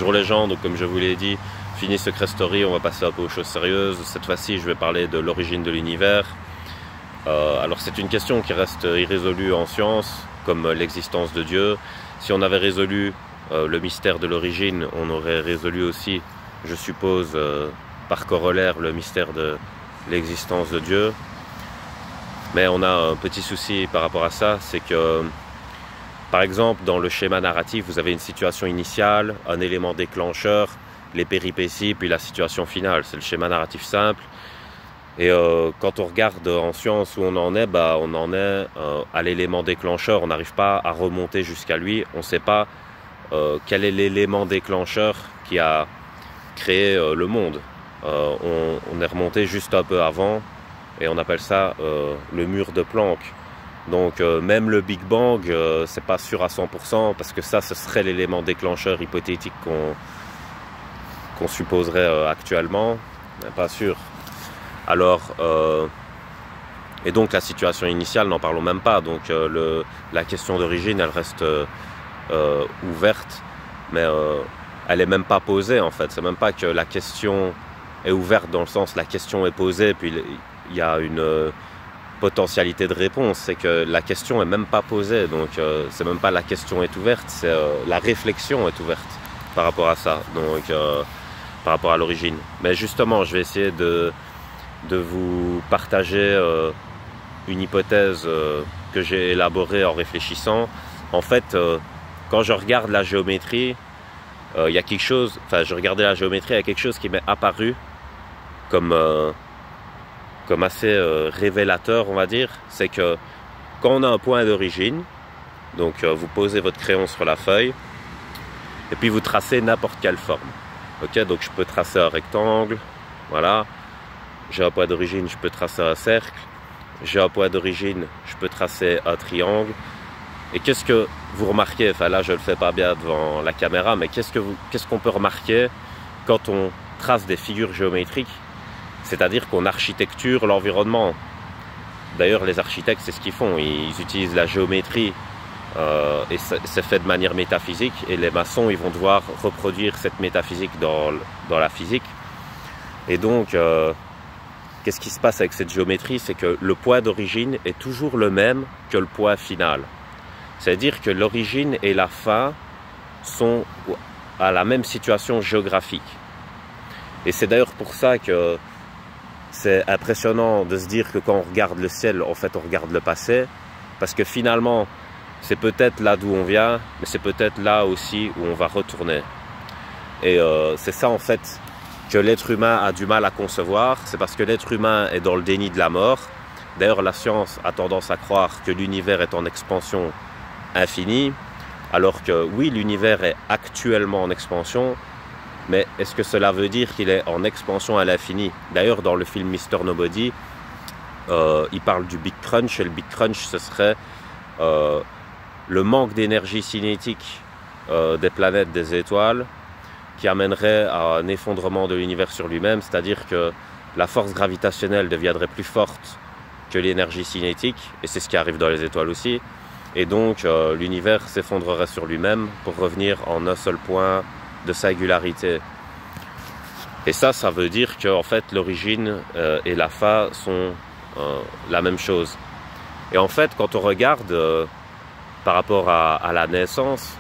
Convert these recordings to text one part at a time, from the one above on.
Bonjour les gens, donc comme je vous l'ai dit, fini Secret Story, on va passer un peu aux choses sérieuses. Cette fois-ci, je vais parler de l'origine de l'univers. Alors c'est une question qui reste irrésolue en science, comme l'existence de Dieu. Si on avait résolu le mystère de l'origine, on aurait résolu aussi, je suppose, par corollaire, le mystère de l'existence de Dieu. Mais on a un petit souci par rapport à ça, c'est que, par exemple, dans le schéma narratif, vous avez une situation initiale, un élément déclencheur, les péripéties, puis la situation finale. C'est le schéma narratif simple. Et quand on regarde en science où on en est, on en est à l'élément déclencheur. On n'arrive pas à remonter jusqu'à lui. On ne sait pas quel est l'élément déclencheur qui a créé le monde. On est remonté juste un peu avant. Et on appelle ça le mur de Planck. Donc même le Big Bang, c'est pas sûr à 100%, parce que ça, ce serait l'élément déclencheur hypothétique qu'on supposerait actuellement, mais pas sûr. Alors, et donc la situation initiale, n'en parlons même pas. Donc la question d'origine, elle reste ouverte, mais elle est même pas posée en fait. C'est même pas que la question est ouverte dans le sens la question est posée, puis il y a une potentialité de réponse, c'est que la question est même pas posée, donc c'est même pas la question est ouverte, c'est la réflexion est ouverte par rapport à ça, donc par rapport à l'origine. Mais justement, je vais essayer de vous partager une hypothèse que j'ai élaborée en réfléchissant. En fait, quand je regarde la géométrie, il y a quelque chose, je regardais la géométrie, il y a quelque chose qui m'est apparu comme assez révélateur, on va dire, c'est que quand on a un point d'origine, donc vous posez votre crayon sur la feuille, et puis vous tracez n'importe quelle forme. Ok, donc je peux tracer un rectangle, voilà, j'ai un point d'origine, je peux tracer un cercle, j'ai un point d'origine, je peux tracer un triangle, et qu'est-ce que vous remarquez, enfin là je le fais pas bien devant la caméra, mais qu'est-ce qu'on peut remarquer quand on trace des figures géométriques? C'est-à-dire qu'on architecture l'environnement. D'ailleurs, les architectes, c'est ce qu'ils font. Ils utilisent la géométrie et c'est fait de manière métaphysique. Et les maçons, ils vont devoir reproduire cette métaphysique dans la physique. Et donc, qu'est-ce qui se passe avec cette géométrie? C'est que le point d'origine est toujours le même que le point final. C'est-à-dire que l'origine et la fin sont à la même situation géographique. Et c'est d'ailleurs pour ça que c'est impressionnant de se dire que quand on regarde le ciel, en fait, on regarde le passé. Parce que finalement, c'est peut-être là d'où on vient, mais c'est peut-être là aussi où on va retourner. Et c'est ça, en fait, que l'être humain a du mal à concevoir. C'est parce que l'être humain est dans le déni de la mort. D'ailleurs, la science a tendance à croire que l'univers est en expansion infinie. Alors que oui, l'univers est actuellement en expansion. Mais est-ce que cela veut dire qu'il est en expansion à l'infini? D'ailleurs, dans le film Mr. Nobody, il parle du Big Crunch, et le Big Crunch, ce serait le manque d'énergie cinétique des planètes, des étoiles, qui amènerait à un effondrement de l'univers sur lui-même, c'est-à-dire que la force gravitationnelle deviendrait plus forte que l'énergie cinétique, et c'est ce qui arrive dans les étoiles aussi, et donc l'univers s'effondrerait sur lui-même pour revenir en un seul point de singularité. Et ça veut dire que en fait l'origine et la fin sont la même chose. Et en fait, quand on regarde par rapport à la naissance,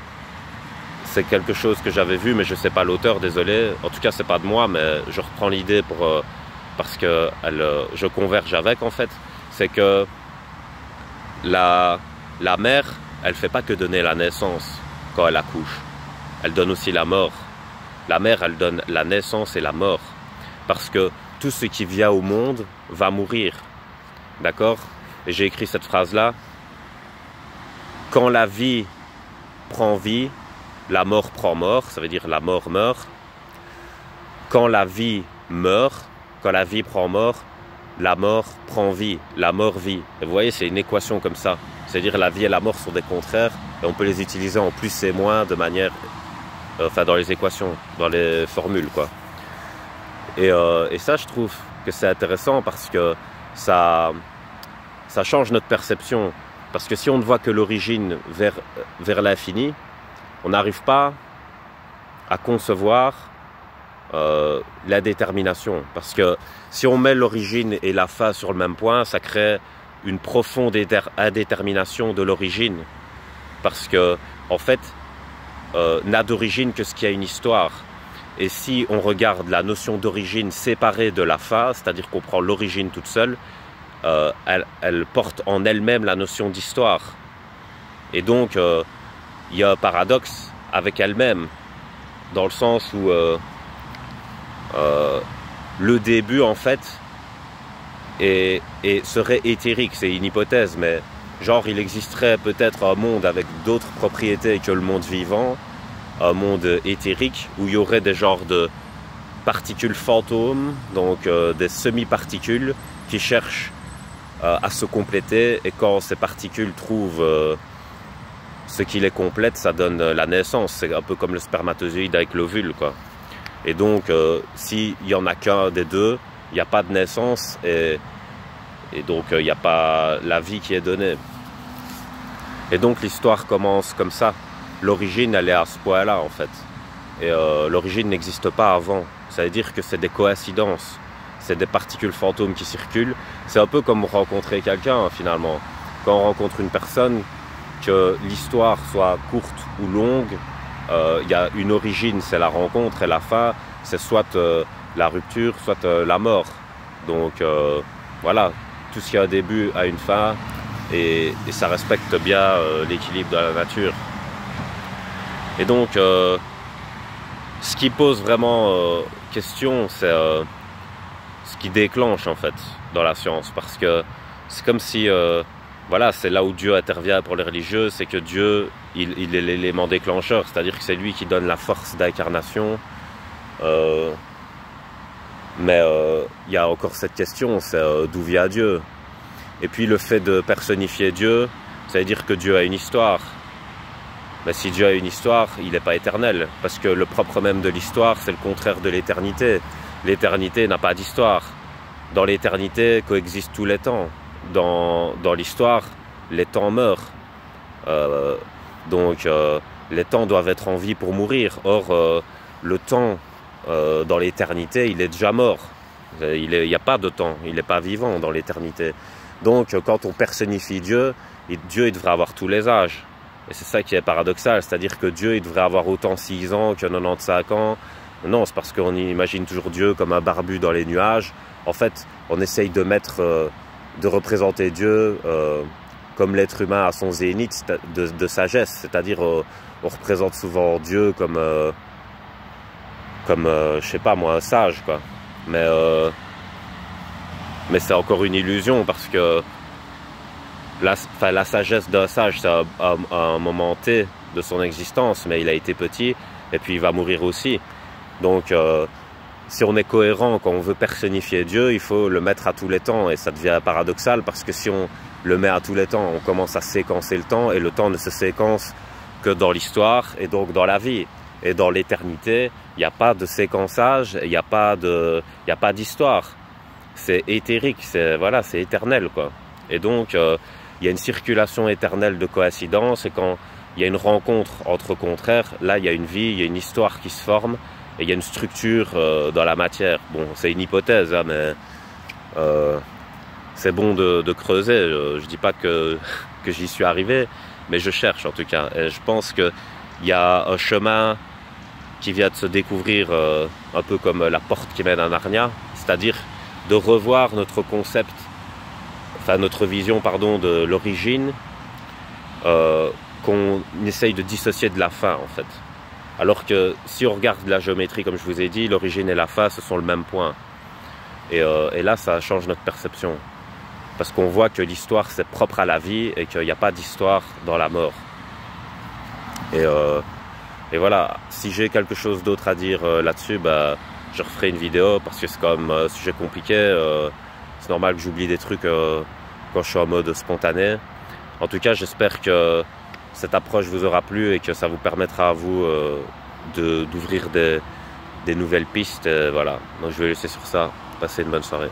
c'est quelque chose que j'avais vu, mais je sais pas l'auteur, désolé. En tout cas, c'est pas de moi, mais je reprends l'idée parce que je converge avec, en fait. C'est que la mère, elle fait pas que donner la naissance quand elle accouche. Elle donne aussi la mort. La mère, elle donne la naissance et la mort. Parce que tout ce qui vient au monde va mourir. D'accord? Et j'ai écrit cette phrase-là. Quand la vie prend vie, la mort prend mort. Ça veut dire la mort meurt. Quand la vie meurt, quand la vie prend mort, la mort prend vie. La mort vit. Et vous voyez, c'est une équation comme ça. C'est-à-dire la vie et la mort sont des contraires. Et on peut les utiliser en plus et moins de manière... dans les équations, dans les formules, quoi. Et ça, je trouve que c'est intéressant parce que ça change notre perception. Parce que si on ne voit que l'origine vers l'infini, on n'arrive pas à concevoir l'indétermination. Parce que si on met l'origine et la fin sur le même point, ça crée une profonde indétermination de l'origine. Parce que, en fait, n'a d'origine que ce qui a une histoire. Et si on regarde la notion d'origine séparée de la fin, c'est-à-dire qu'on prend l'origine toute seule, elle porte en elle-même la notion d'histoire. Et donc, il y a un paradoxe avec elle-même, dans le sens où le début, en fait, serait éthérique. C'est une hypothèse, mais genre, il existerait peut-être un monde avec d'autres propriétés que le monde vivant, un monde éthérique, où il y aurait des genres de particules fantômes, donc des semi-particules qui cherchent à se compléter, et quand ces particules trouvent ce qui les complète, ça donne la naissance. C'est un peu comme le spermatozoïde avec l'ovule, quoi. Et donc, s'il n'y en a qu'un des deux, il n'y a pas de naissance, et donc il n'y a pas la vie qui est donnée. Et donc l'histoire commence comme ça. L'origine, elle est à ce point-là, en fait. Et l'origine n'existe pas avant. Ça veut dire que c'est des coïncidences. C'est des particules fantômes qui circulent. C'est un peu comme rencontrer quelqu'un, finalement. Quand on rencontre une personne, que l'histoire soit courte ou longue, il y a une origine, c'est la rencontre, et la fin, c'est soit la rupture, soit la mort. Donc voilà, tout ce qui a un début a une fin, et ça respecte bien l'équilibre de la nature. Et donc, ce qui pose vraiment question, c'est ce qui déclenche, en fait, dans la science. Parce que c'est comme si, voilà, c'est là où Dieu intervient pour les religieux, c'est que Dieu, il est l'élément déclencheur, c'est-à-dire que c'est lui qui donne la force d'incarnation. Mais il y a encore cette question, c'est d'où vient Dieu? Et puis le fait de personnifier Dieu, ça veut dire que Dieu a une histoire. Mais si Dieu a une histoire, il n'est pas éternel. Parce que le propre même de l'histoire, c'est le contraire de l'éternité. L'éternité n'a pas d'histoire. Dans l'éternité coexistent tous les temps. Dans l'histoire, les temps meurent. Donc les temps doivent être en vie pour mourir. Or, le temps, dans l'éternité, il est déjà mort. Il n'y a pas de temps, il n'est pas vivant dans l'éternité. Donc quand on personnifie Dieu, Dieu il devrait avoir tous les âges. Et c'est ça qui est paradoxal, c'est-à-dire que Dieu il devrait avoir autant 6 ans que 95 ans. Non, c'est parce qu'on imagine toujours Dieu comme un barbu dans les nuages. En fait, on essaye de de représenter Dieu comme l'être humain à son zénith de sagesse. C'est-à-dire, on représente souvent Dieu comme je sais pas moi, un sage, quoi. Mais c'est encore une illusion, parce que la sagesse d'un sage, c'est à un moment T de son existence, mais il a été petit, et puis il va mourir aussi. Donc, si on est cohérent, quand on veut personnifier Dieu, il faut le mettre à tous les temps, et ça devient paradoxal, parce que si on le met à tous les temps, on commence à séquencer le temps, et le temps ne se séquence que dans l'histoire, et donc dans la vie. Et dans l'éternité, il n'y a pas de séquençage, il n'y a pas d'histoire. C'est éthérique, c'est éternel, quoi. Et donc, il y a une circulation éternelle de coïncidences, et quand il y a une rencontre entre contraires, là, il y a une vie, il y a une histoire qui se forme, et il y a une structure dans la matière. Bon, c'est une hypothèse, hein, mais c'est bon de creuser. Je dis pas que j'y suis arrivé, mais je cherche, en tout cas. Et je pense qu'il y a un chemin qui vient de se découvrir, un peu comme la porte qui mène à Narnia, c'est-à-dire de revoir notre concept, enfin notre vision, pardon, de l'origine, qu'on essaye de dissocier de la fin, en fait. Alors que si on regarde la géométrie, comme je vous ai dit, l'origine et la fin, ce sont le même point. Et là, ça change notre perception. Parce qu'on voit que l'histoire, c'est propre à la vie, et qu'il n'y a pas d'histoire dans la mort. Et voilà, si j'ai quelque chose d'autre à dire là-dessus, bah, je referai une vidéo, parce que c'est quand même un sujet compliqué. C'est normal que j'oublie des trucs quand je suis en mode spontané. En tout cas, j'espère que cette approche vous aura plu, et que ça vous permettra à vous d'ouvrir des nouvelles pistes. Voilà, donc je vais laisser sur ça. Passez une bonne soirée.